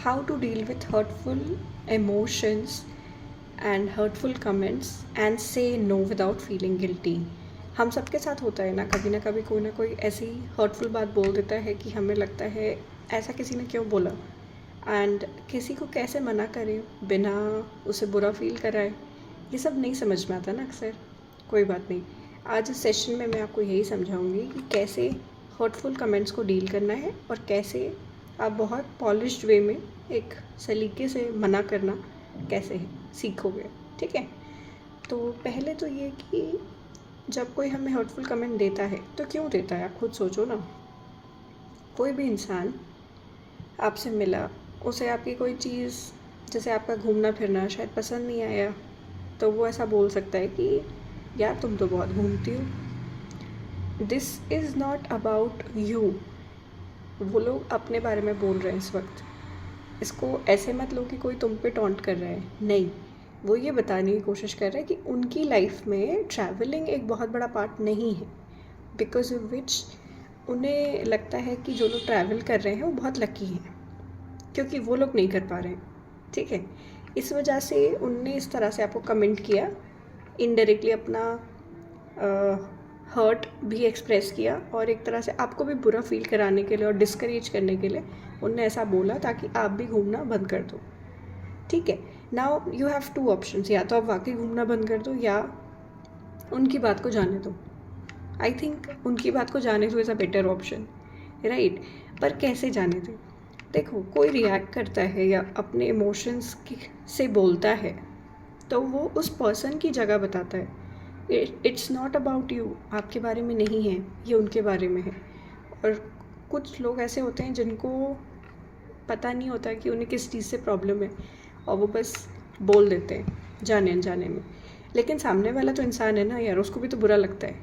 how to deal with hurtful emotions and hurtful comments and say no without feeling guilty. हम सबके साथ होता है ना कभी कोई ना कोई ऐसी हर्टफुल बात बोल देता है कि हमें लगता है ऐसा किसी ने क्यों बोला, एंड किसी को कैसे मना करें बिना उसे बुरा फील कराए, ये सब नहीं समझ में आता ना अक्सर। कोई बात नहीं, आज इस सेशन में मैं आपको यही समझाऊंगी कि कैसे हर्टफुल कमेंट्स को डील करना है और कैसे आप बहुत पॉलिश्ड वे में एक सलीके से मना करना कैसे सीखोगे। ठीक है, तो पहले तो ये कि जब कोई हमें हर्टफुल कमेंट देता है तो क्यों देता है, आप खुद सोचो ना। कोई भी इंसान आपसे मिला, उसे आपकी कोई चीज़ जैसे आपका घूमना फिरना शायद पसंद नहीं आया, तो वो ऐसा बोल सकता है कि यार तुम तो बहुत घूमती हो। This is not about you. वो लोग अपने बारे में बोल रहे हैं इस वक्त। इसको ऐसे मत लो कि कोई तुम पे टॉन्ट कर रहा है, नहीं, वो ये बताने की कोशिश कर रहे हैं कि उनकी लाइफ में ट्रैवलिंग एक बहुत बड़ा पार्ट नहीं है, बिकॉज ऑफ विच उन्हें लगता है कि जो लोग ट्रैवल कर रहे हैं वो बहुत लकी हैं क्योंकि वो लोग नहीं कर पा रहे हैं। ठीक है, इस वजह से उनने इस तरह से आपको कमेंट किया, इनडायरेक्टली अपना हर्ट भी एक्सप्रेस किया और एक तरह से आपको भी बुरा फील कराने के लिए और डिस्करेज करने के लिए उनने ऐसा बोला ताकि आप भी घूमना बंद कर दो। ठीक है, now you have two options, या तो आप वाकई घूमना बंद कर दो या उनकी बात को जाने दो। आई थिंक उनकी बात को जाने दो is a better option, right. पर कैसे जाने दो? देखो, कोई रिएक्ट करता है या अपने इमोशंस से बोलता है तो वो उस पर्सन की जगह बताता है। इट्स नॉट अबाउट यू, आपके बारे में नहीं है, ये उनके बारे में है। और कुछ लोग ऐसे होते हैं जिनको पता नहीं होता कि उन्हें किस चीज़ से प्रॉब्लम है और वो बस बोल देते हैं जाने अनजाने में। लेकिन सामने वाला तो इंसान है ना यार, उसको भी तो बुरा लगता है,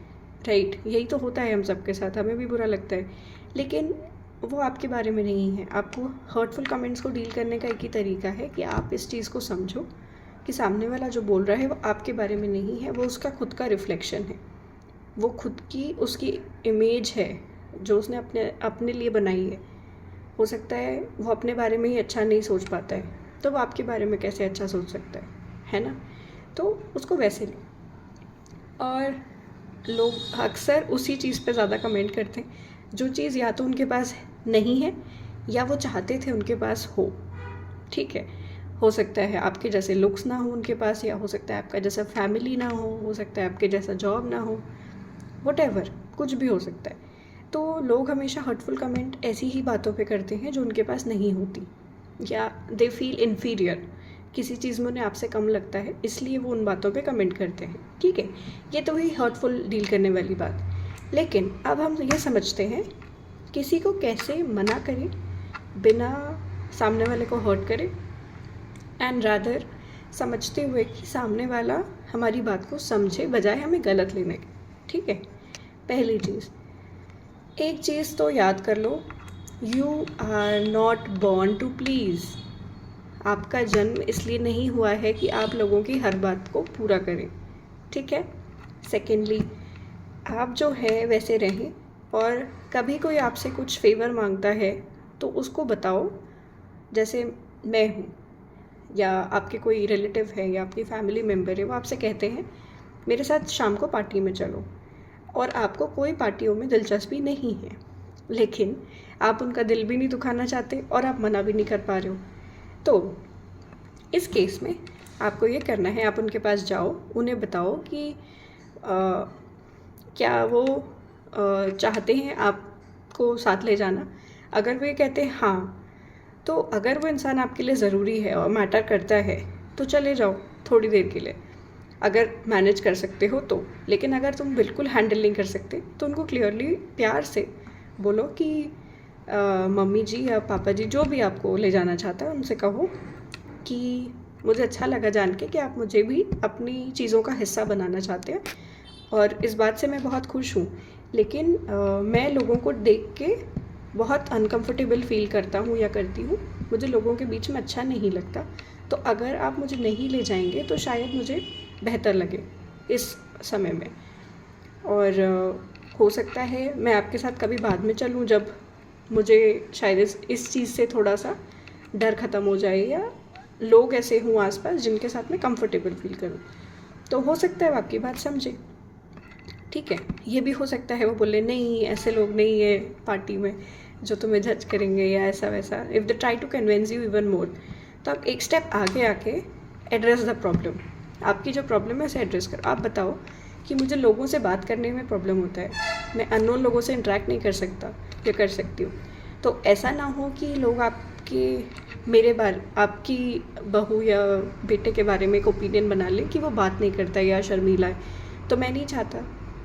राइट। यही तो होता है हम सबके साथ, हमें भी बुरा लगता है, लेकिन वो आपके बारे में नहीं है। आपको हर्टफुल कमेंट्स को डील करने का एक ही तरीका है कि आप इस चीज़ को समझो कि सामने वाला जो बोल रहा है वो आपके बारे में नहीं है, वो उसका खुद का रिफ्लेक्शन है, वो खुद की उसकी इमेज है जो उसने अपने लिए बनाई है। हो सकता है वो अपने बारे में ही अच्छा नहीं सोच पाता है, तो वो आपके बारे में कैसे अच्छा सोच सकता है ना। तो उसको वैसे लो। और लोग अक्सर उसी चीज़ पे ज़्यादा कमेंट करते हैं जो चीज़ या तो उनके पास नहीं है या वो चाहते थे उनके पास हो। ठीक है, हो सकता है आपके जैसे लुक्स ना हो उनके पास, या हो सकता है आपका जैसा फैमिली ना हो सकता है आपके जैसा जॉब ना हो, वटेवर, कुछ भी हो सकता है। तो लोग हमेशा हर्टफुल कमेंट ऐसी ही बातों पे करते हैं जो उनके पास नहीं होती, या दे फील इन्फीरियर, किसी चीज़ में उन्हें आपसे कम लगता है, इसलिए वो उन बातों पे कमेंट करते हैं। ठीक है, ये तो हुई हर्टफुल डील करने वाली बात। लेकिन अब हम ये समझते हैं किसी को कैसे मना करें बिना सामने वाले को हर्ट करे, एंड रादर समझते हुए कि सामने वाला हमारी बात को समझे बजाय हमें गलत लेने के। ठीक है, पहली चीज़, एक चीज़ तो याद कर लो, you are not born to please. आपका जन्म इसलिए नहीं हुआ है कि आप लोगों की हर बात को पूरा करें। ठीक है, सेकेंडली, आप जो है वैसे रहें, और कभी कोई आपसे कुछ फेवर मांगता है तो उसको बताओ, जैसे मैं हूँ या आपके कोई रिलेटिव है या आपकी फैमिली मेम्बर है, वो आपसे कहते हैं मेरे साथ शाम को पार्टी में चलो, और आपको कोई पार्टियों में दिलचस्पी नहीं है, लेकिन आप उनका दिल भी नहीं दुखाना चाहते और आप मना भी नहीं कर पा रहे हो, तो इस केस में आपको ये करना है, आप उनके पास जाओ, उन्हें बताओ कि क्या वो चाहते हैं आपको साथ ले जाना। अगर वो ये कहते हैं हाँ, तो अगर वो इंसान आपके लिए ज़रूरी है और मैटर करता है तो चले जाओ थोड़ी देर के लिए, अगर मैनेज कर सकते हो तो। लेकिन अगर तुम बिल्कुल हैंडल नहीं कर सकते तो उनको क्लियरली प्यार से बोलो कि मम्मी जी या पापा जी, जो भी आपको ले जाना चाहता है, उनसे कहो कि मुझे अच्छा लगा जान के कि आप मुझे भी अपनी चीज़ों का हिस्सा बनाना चाहते हैं, और इस बात से मैं बहुत खुश हूँ, लेकिन मैं लोगों को देख के बहुत अनकंफर्टेबल फील करता हूँ या करती हूँ, मुझे लोगों के बीच में अच्छा नहीं लगता, तो अगर आप मुझे नहीं ले जाएंगे तो शायद मुझे बेहतर लगे इस समय में, और हो सकता है मैं आपके साथ कभी बाद में चलूँ जब मुझे शायद इस चीज़ से थोड़ा सा डर ख़त्म हो जाए या लोग ऐसे हों आसपास जिनके साथ मैं कंफर्टेबल फील करूँ। तो हो सकता है वो आपकी बात समझे, ठीक है। ये भी हो सकता है वो बोले नहीं ऐसे लोग नहीं है पार्टी में जो तुम्हें जज करेंगे या ऐसा वैसा। If they try to convince you even more, तो आप एक स्टेप आगे आके एड्रेस द प्रॉब्लम। आपकी जो प्रॉब्लम है उसे एड्रेस करो। आप बताओ कि मुझे लोगों से बात करने में प्रॉब्लम होता है, मैं अननोन लोगों से इंटरेक्ट नहीं कर सकता या कर सकती हूँ। तो ऐसा ना हो कि लोग आपकी बहू या बेटे के बारे में एक ओपिनियन बना लें कि वो बात नहीं करता या शर्मीला है। तो मैं नहीं चाहता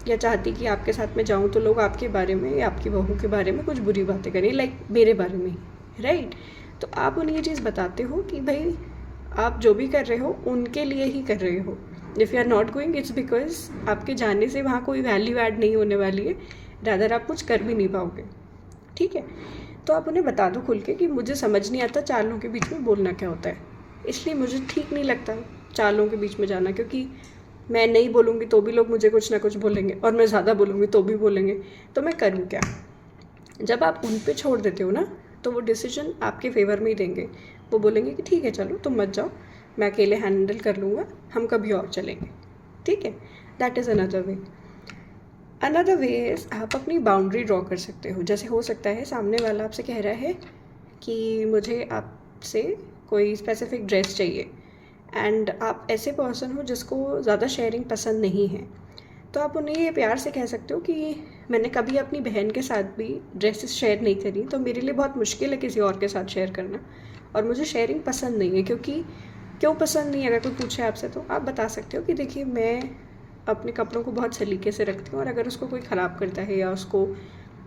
या चाहती कि आपके साथ में जाऊँ तो लोग आपके बारे में या आपकी बहू के बारे में कुछ बुरी बातें करें, लाइक मेरे बारे में ही, राइट। तो आप उन्हें ये चीज़ बताते हो कि भाई आप जो भी कर रहे हो उनके लिए ही कर रहे हो। If you are not going it's because आपके जाने से वहाँ कोई वैल्यू ऐड नहीं होने वाली है, रादर आप कुछ कर भी नहीं पाओगे, ठीक है। तो आप उन्हें बता दो खुल के कि मुझे समझ नहीं आता 4 लोगों के बीच में बोलना क्या होता है, इसलिए मुझे ठीक नहीं लगता 4 लोगों के बीच में जाना, क्योंकि मैं नहीं बोलूँगी तो भी लोग मुझे कुछ ना कुछ बोलेंगे और मैं ज़्यादा बोलूँगी तो भी बोलेंगे, तो मैं करूँ क्या। जब आप उन पे छोड़ देते हो ना तो वो डिसीजन आपके फेवर में ही देंगे। वो बोलेंगे कि ठीक है चलो तुम मत जाओ, मैं अकेले हैंडल कर लूँगा, हम कभी और चलेंगे, ठीक है। That is another way is आप अपनी बाउंड्री ड्रॉ कर सकते हो। जैसे हो सकता है सामने वाला आपसे कह रहा है कि मुझे आपसे कोई स्पेसिफिक ड्रेस चाहिए एंड आप ऐसे पर्सन हो जिसको ज़्यादा शेयरिंग पसंद नहीं है, तो आप उन्हें ये प्यार से कह सकते हो कि मैंने कभी अपनी बहन के साथ भी ड्रेसेस शेयर नहीं करी, तो मेरे लिए बहुत मुश्किल है किसी और के साथ शेयर करना, और मुझे शेयरिंग पसंद नहीं है। क्यों पसंद नहीं है, अगर कोई पूछे आपसे तो आप बता सकते हो कि देखिए मैं अपने कपड़ों को बहुत सलीके से रखती हूँ और अगर उसको कोई ख़राब करता है या उसको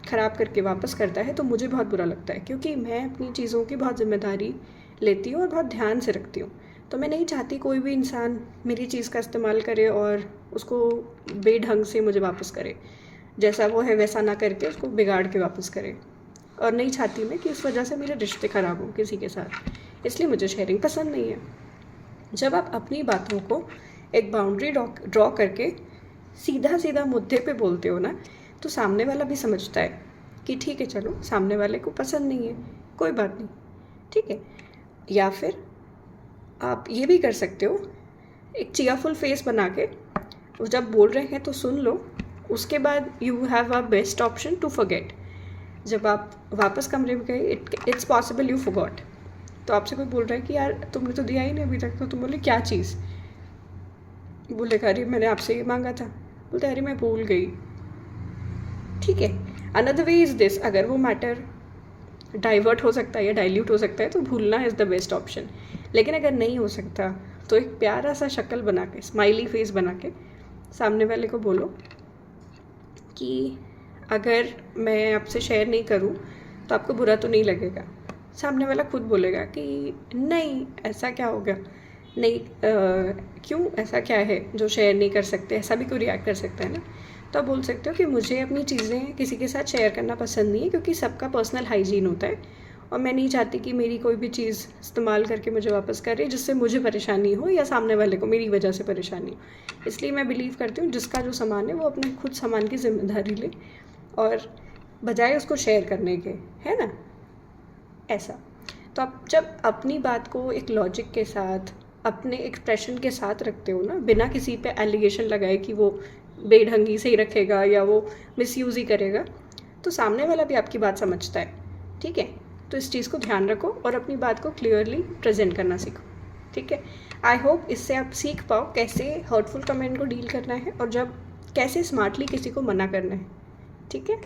ख़राब करके वापस करता है तो मुझे बहुत बुरा लगता है, क्योंकि मैं अपनी चीज़ों की बहुत जिम्मेदारी लेती हूँ और बहुत ध्यान से रखती हूँ। तो मैं नहीं चाहती कोई भी इंसान मेरी चीज़ का इस्तेमाल करे और उसको बेढंग से मुझे वापस करे, जैसा वो है वैसा ना करके उसको बिगाड़ के वापस करे। और नहीं चाहती मैं कि उस वजह से मेरे रिश्ते ख़राब हों किसी के साथ, इसलिए मुझे शेयरिंग पसंद नहीं है। जब आप अपनी बातों को एक बाउंड्री ड्रॉ करके सीधा सीधा मुद्दे पे बोलते हो ना, तो सामने वाला भी समझता है कि ठीक है चलो सामने वाले को पसंद नहीं है, कोई बात नहीं, ठीक है। या फिर आप ये भी कर सकते हो, एक चीयरफुल फेस बना के वो जब बोल रहे हैं तो सुन लो, उसके बाद you have a best option to forget. जब आप वापस कमरे में गए इट्स पॉसिबल यू फॉरगॉट, तो आपसे कोई बोल रहा है कि यार तुमने तो दिया ही नहीं अभी तक, तो तुम बोले क्या चीज़, बोलेगा अरे मैंने आपसे ये मांगा था, बोलते अरे मैं भूल गई, ठीक है। अनदर वे इज़ दिस, अगर वो मैटर डाइवर्ट हो सकता है या डाइल्यूट हो सकता है तो भूलना इज़ द बेस्ट ऑप्शन। लेकिन अगर नहीं हो सकता तो एक प्यारा सा शक्ल बना के, स्माइली फेस बना के सामने वाले को बोलो कि अगर मैं आपसे शेयर नहीं करूं तो आपको बुरा तो नहीं लगेगा। सामने वाला खुद बोलेगा कि नहीं ऐसा क्या हो गया, नहीं क्यों ऐसा क्या है जो शेयर नहीं कर सकते, ऐसा भी कोई रिएक्ट कर सकता है ना। तो आप बोल सकते हो कि मुझे अपनी चीज़ें किसी के साथ शेयर करना पसंद नहीं है, क्योंकि सबका पर्सनल हाइजीन होता है और मैं नहीं चाहती कि मेरी कोई भी चीज़ इस्तेमाल करके मुझे वापस करे जिससे मुझे परेशानी हो या सामने वाले को मेरी वजह से परेशानी हो। इसलिए मैं बिलीव करती हूँ जिसका जो सामान है वो अपने खुद सामान की जिम्मेदारी ले और बजाय उसको शेयर करने के, है ना, ऐसा। तो आप जब अपनी बात को एक लॉजिक के साथ, अपने एक्सप्रेशन के साथ रखते हो ना, बिना किसी पे एलिगेशन लगाए कि वो बेढंगी से ही रखेगा या वो मिसयूज़ ही करेगा, तो सामने वाला भी आपकी बात समझता है, ठीक है। तो इस चीज़ को ध्यान रखो और अपनी बात को क्लियरली प्रेजेंट करना सीखो, ठीक है। आई होप इससे आप सीख पाओ कैसे हर्टफुल कमेंट को डील करना है और जब कैसे स्मार्टली किसी को मना करना है, ठीक है।